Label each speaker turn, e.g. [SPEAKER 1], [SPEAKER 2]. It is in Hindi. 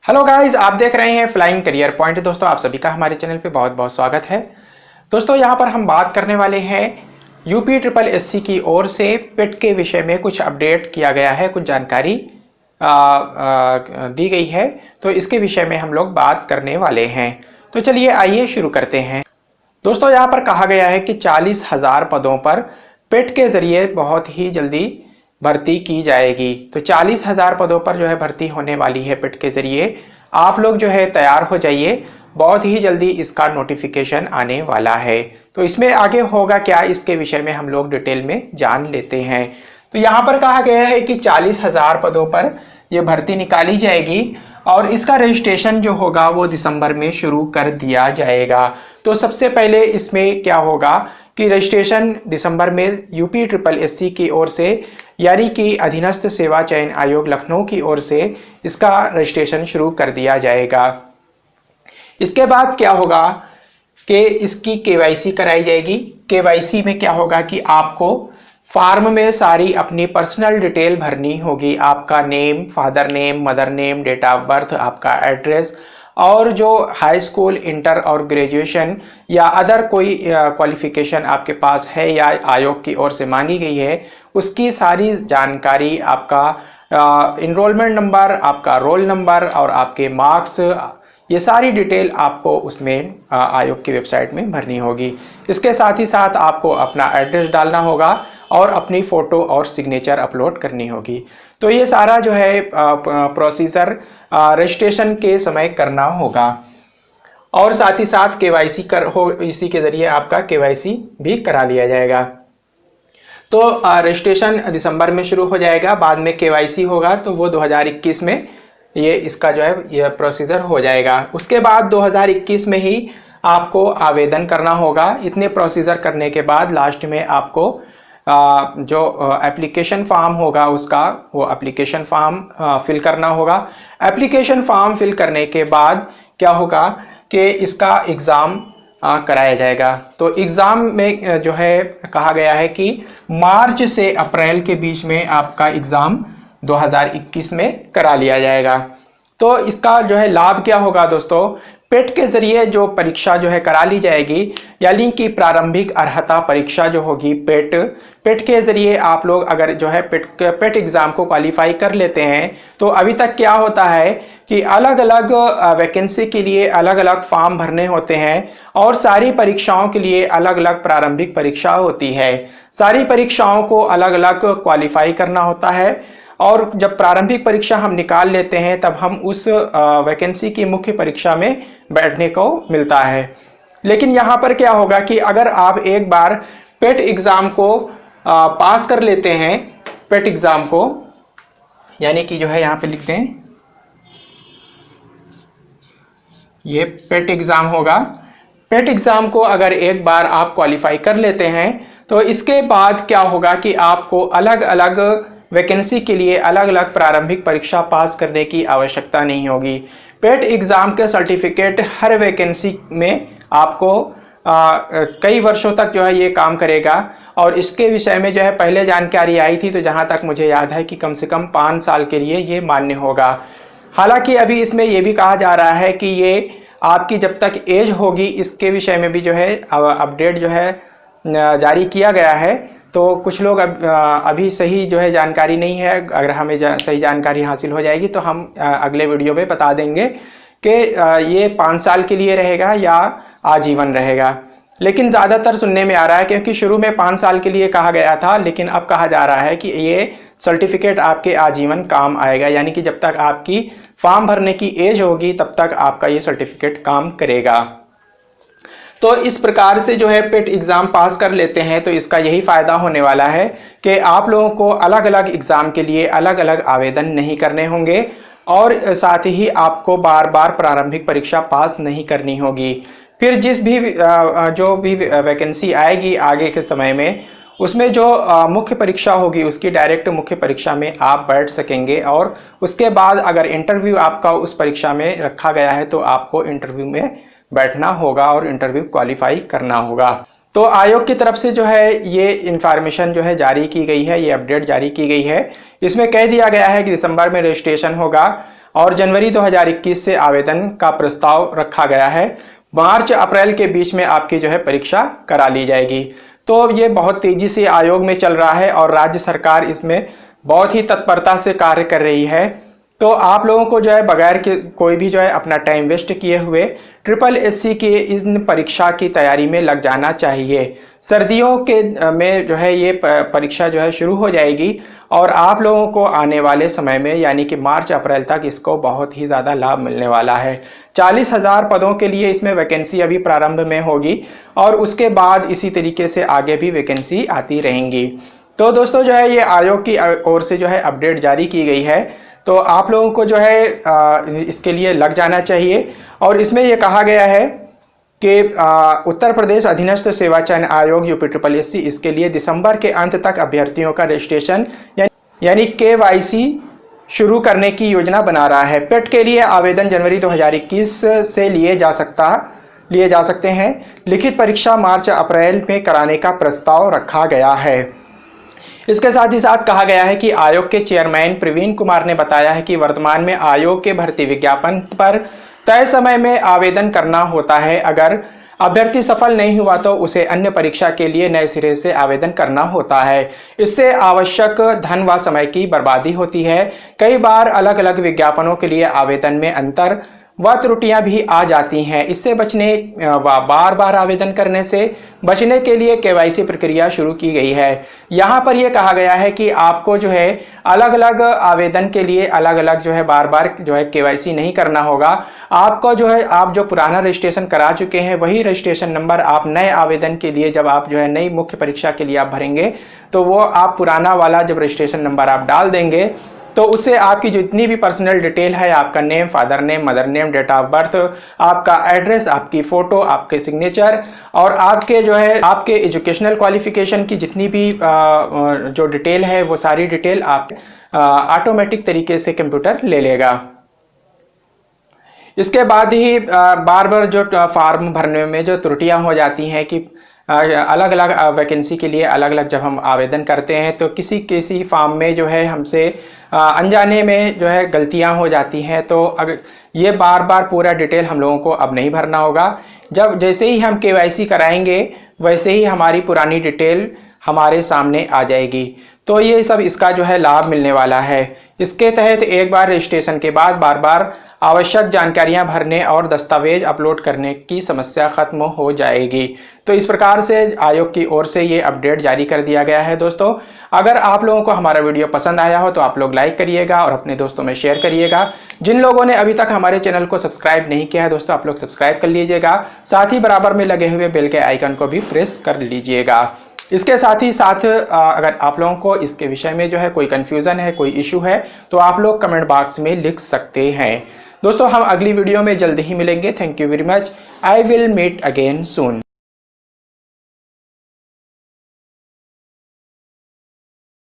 [SPEAKER 1] हेलो गाइस, आप देख रहे हैं फ्लाइंग करियर पॉइंट। दोस्तों, आप सभी का हमारे चैनल पे बहुत बहुत स्वागत है। दोस्तों, यहाँ पर हम बात करने वाले हैं यूपी ट्रिपल एससी की ओर से पेट के विषय में कुछ अपडेट किया गया है, कुछ जानकारी दी गई है। तो इसके विषय में हम लोग बात करने वाले हैं। तो चलिए आइए शुरू करते हैं। दोस्तों, यहाँ पर कहा गया है कि 40,000 पदों पर पेट के जरिए बहुत ही जल्दी भर्ती की जाएगी। तो 40,000 पदों पर जो है भर्ती होने वाली है पेट के जरिए। आप लोग जो है तैयार हो जाइए, बहुत ही जल्दी इसका नोटिफिकेशन आने वाला है। तो इसमें आगे होगा क्या, इसके विषय में हम लोग डिटेल में जान लेते हैं। तो यहाँ पर कहा गया है कि 40,000 पदों पर यह भर्ती निकाली जाएगी और इसका रजिस्ट्रेशन जो होगा वो दिसंबर में शुरू कर दिया जाएगा। तो सबसे पहले इसमें क्या होगा कि रजिस्ट्रेशन दिसंबर में यूपी ट्रिपल एससी की ओर से, यानी कि अधीनस्थ सेवा चयन आयोग लखनऊ की ओर से इसका रजिस्ट्रेशन शुरू कर दिया जाएगा। इसके बाद क्या होगा कि इसकी केवाईसी कराई जाएगी। केवाईसी में क्या होगा कि आपको फॉर्म में सारी अपनी पर्सनल डिटेल भरनी होगी। आपका name, father name, mother name, date of birth, आपका एड्रेस और जो हाई स्कूल, इंटर और ग्रेजुएशन या अदर कोई क्वालिफिकेशन आपके पास है या आयोग की ओर से मांगी गई है, उसकी सारी जानकारी, आपका इनरोलमेंट नंबर, आपका रोल नंबर और आपके मार्क्स, ये सारी डिटेल आपको उसमें आयोग की वेबसाइट में भरनी होगी। इसके साथ ही साथ आपको अपना एड्रेस डालना होगा और अपनी फ़ोटो और सिग्नेचर अपलोड करनी होगी। तो ये सारा जो है प्रोसीजर रजिस्ट्रेशन के समय करना होगा और साथ ही साथ केवाईसी इसी के ज़रिए आपका केवाईसी भी करा लिया जाएगा। तो रजिस्ट्रेशन दिसंबर में शुरू हो जाएगा, बाद में केवाईसी होगा तो वो 2021 में ये इसका जो है ये प्रोसीजर हो जाएगा। उसके बाद 2021 में ही आपको आवेदन करना होगा। इतने प्रोसीजर करने के बाद लास्ट में आपको जो एप्लीकेशन फॉर्म होगा उसका, वो एप्लीकेशन फॉर्म फिल करना होगा। एप्लीकेशन फॉर्म फिल करने के बाद क्या होगा कि इसका एग्ज़ाम कराया जाएगा। तो एग्ज़ाम में जो है कहा गया है कि मार्च से अप्रैल के बीच में आपका एग्ज़ाम 2021 में करा लिया जाएगा। तो इसका जो है लाभ क्या होगा दोस्तों, पेट के जरिए जो परीक्षा जो है करा ली जाएगी, यानी कि अर्हता परीक्षा जो होगी पेट के जरिए आप लोग अगर जो है पेट एग्ज़ाम को क्वालिफाई कर लेते हैं तो अभी तक क्या होता है कि अलग अलग वैकेंसी के लिए अलग अलग फॉर्म भरने होते हैं और सारी परीक्षाओं के लिए अलग अलग प्रारंभिक परीक्षा होती है। सारी परीक्षाओं को अलग अलग क्वालिफाई करना होता है और जब प्रारंभिक परीक्षा हम निकाल लेते हैं तब हम उस वैकेंसी की मुख्य परीक्षा में बैठने को मिलता है। लेकिन यहाँ पर क्या होगा कि अगर आप एक बार पेट एग्ज़ाम को पास कर लेते हैं, पेट एग्ज़ाम को, यानी कि जो है यहाँ पे लिखते हैं, ये पेट एग्ज़ाम होगा। पेट एग्ज़ाम को अगर एक बार आप क्वालिफाई कर लेते हैं तो इसके बाद क्या होगा कि आपको अलग अलग वैकेंसी के लिए अलग अलग प्रारंभिक परीक्षा पास करने की आवश्यकता नहीं होगी। पेट एग्ज़ाम के सर्टिफिकेट हर वैकेंसी में आपको कई वर्षों तक जो है ये काम करेगा। और इसके विषय में जो है पहले जानकारी आई थी तो जहाँ तक मुझे याद है कि कम से कम 5 साल के लिए ये मान्य होगा। हालांकि अभी इसमें ये भी कहा जा रहा है कि ये आपकी जब तक एज होगी, इसके विषय में भी जो है अपडेट जो है जारी किया गया है। तो कुछ लोग अभी सही जो है जानकारी नहीं है। अगर हमें सही जानकारी हासिल हो जाएगी तो हम अगले वीडियो में बता देंगे कि ये 5 साल के लिए रहेगा या आजीवन रहेगा। लेकिन ज़्यादातर सुनने में आ रहा है, क्योंकि शुरू में 5 साल के लिए कहा गया था, लेकिन अब कहा जा रहा है कि ये सर्टिफिकेट आपके आजीवन काम आएगा, यानी कि जब तक आपकी फॉर्म भरने की एज होगी तब तक आपका ये सर्टिफिकेट काम करेगा। तो इस प्रकार से जो है पेट एग्ज़ाम पास कर लेते हैं तो इसका यही फ़ायदा होने वाला है कि आप लोगों को अलग अलग एग्ज़ाम के लिए अलग अलग आवेदन नहीं करने होंगे और साथ ही आपको बार बार प्रारंभिक परीक्षा पास नहीं करनी होगी। फिर जो भी वैकेंसी आएगी आगे के समय में, उसमें जो मुख्य परीक्षा होगी उसकी डायरेक्ट मुख्य परीक्षा में आप बैठ सकेंगे और उसके बाद अगर इंटरव्यू आपका उस परीक्षा में रखा गया है तो आपको इंटरव्यू में बैठना होगा और इंटरव्यू क्वालिफाई करना होगा। तो आयोग की तरफ से जो है ये इंफॉर्मेशन जो है जारी की गई है, ये अपडेट जारी की गई है। इसमें कह दिया गया है कि दिसंबर में रजिस्ट्रेशन होगा और जनवरी 2021 से आवेदन का प्रस्ताव रखा गया है। मार्च अप्रैल के बीच में आपकी जो है परीक्षा करा ली जाएगी। तो ये बहुत तेजी से आयोग में चल रहा है और राज्य सरकार इसमें बहुत ही तत्परता से कार्य कर रही है। तो आप लोगों को जो है बगैर के कोई भी जो है अपना टाइम वेस्ट किए हुए SSC की इन परीक्षा की तैयारी में लग जाना चाहिए। सर्दियों के में जो है ये परीक्षा जो है शुरू हो जाएगी और आप लोगों को आने वाले समय में यानी कि मार्च अप्रैल तक इसको बहुत ही ज़्यादा लाभ मिलने वाला है। 40,000 पदों के लिए इसमें वैकेंसी अभी प्रारंभ में होगी और उसके बाद इसी तरीके से आगे भी वैकेंसी आती रहेंगी। तो दोस्तों जो है ये आयोग की ओर से जो है अपडेट जारी की गई है। तो आप लोगों को जो है इसके लिए लग जाना चाहिए। और इसमें यह कहा गया है कि उत्तर प्रदेश अधीनस्थ सेवा चयन आयोग UPSSC इसके लिए दिसंबर के अंत तक अभ्यर्थियों का रजिस्ट्रेशन यानी KYC शुरू करने की योजना बना रहा है। पेट के लिए आवेदन जनवरी 2021 से लिए जा सकते हैं। लिखित परीक्षा मार्च अप्रैल में कराने का प्रस्ताव रखा गया है। इसके साथ ही साथ कहा गया है कि आयोग के चेयरमैन प्रवीण कुमार ने बताया है कि वर्तमान में आयोग के भर्ती विज्ञापन पर तय समय में आवेदन करना होता है। अगर अभ्यर्थी सफल नहीं हुआ तो उसे अन्य परीक्षा के लिए नए सिरे से आवेदन करना होता है। इससे आवश्यक धन व समय की बर्बादी होती है। कई बार अलग अलग विज्ञापनों के लिए आवेदन में अंतर व त्रुटियां भी आ जाती हैं। इससे बचने व बार बार आवेदन करने से बचने के लिए KYC प्रक्रिया शुरू की गई है। यहाँ पर यह कहा गया है कि आपको जो है अलग अलग आवेदन के लिए अलग अलग जो है बार बार जो है KYC नहीं करना होगा। आपको जो है आप जो पुराना रजिस्ट्रेशन करा चुके हैं वही रजिस्ट्रेशन नंबर आप नए आवेदन के लिए जब आप जो है नई मुख्य परीक्षा के लिए आप भरेंगे तो वो आप पुराना वाला जब रजिस्ट्रेशन नंबर आप डाल देंगे तो उससे आपकी जितनी भी पर्सनल डिटेल है, आपका name, father name, mother name, date of birth, आपका एड्रेस, आपकी फ़ोटो, आपके सिग्नेचर और आपके जो है आपके एजुकेशनल क्वालिफिकेशन की जितनी भी जो डिटेल है वो सारी डिटेल आप ऑटोमेटिक तरीके से कंप्यूटर ले लेगा। इसके बाद ही बार बार जो फॉर्म भरने में जो त्रुटियां हो जाती हैं कि अलग अलग वैकेंसी के लिए अलग अलग जब हम आवेदन करते हैं तो किसी फॉर्म में जो है हमसे अनजाने में जो है गलतियां हो जाती हैं। तो अगर ये बार बार पूरा डिटेल हम लोगों को अब नहीं भरना होगा। जब जैसे ही हम KYC कराएंगे वैसे ही हमारी पुरानी डिटेल हमारे सामने आ जाएगी। तो ये सब इसका जो है लाभ मिलने वाला है। इसके तहत एक बार रजिस्ट्रेशन के बाद बार बार आवश्यक जानकारियां भरने और दस्तावेज अपलोड करने की समस्या खत्म हो जाएगी। तो इस प्रकार से आयोग की ओर से ये अपडेट जारी कर दिया गया है। दोस्तों अगर आप लोगों को हमारा वीडियो पसंद आया हो तो आप लोग लाइक करिएगा और अपने दोस्तों में शेयर करिएगा। जिन लोगों ने अभी तक हमारे चैनल को सब्सक्राइब नहीं किया है दोस्तों आप लोग सब्सक्राइब कर लीजिएगा। साथ ही बराबर में लगे हुए बेल के आइकन को भी प्रेस कर लीजिएगा। इसके साथ ही साथ अगर आप लोगों को इसके विषय में जो है कोई कंफ्यूजन है, कोई इशू है तो आप लोग कमेंट बॉक्स में लिख सकते हैं। दोस्तों हम अगली वीडियो में जल्दी ही मिलेंगे। Thank you very much. I will meet again soon.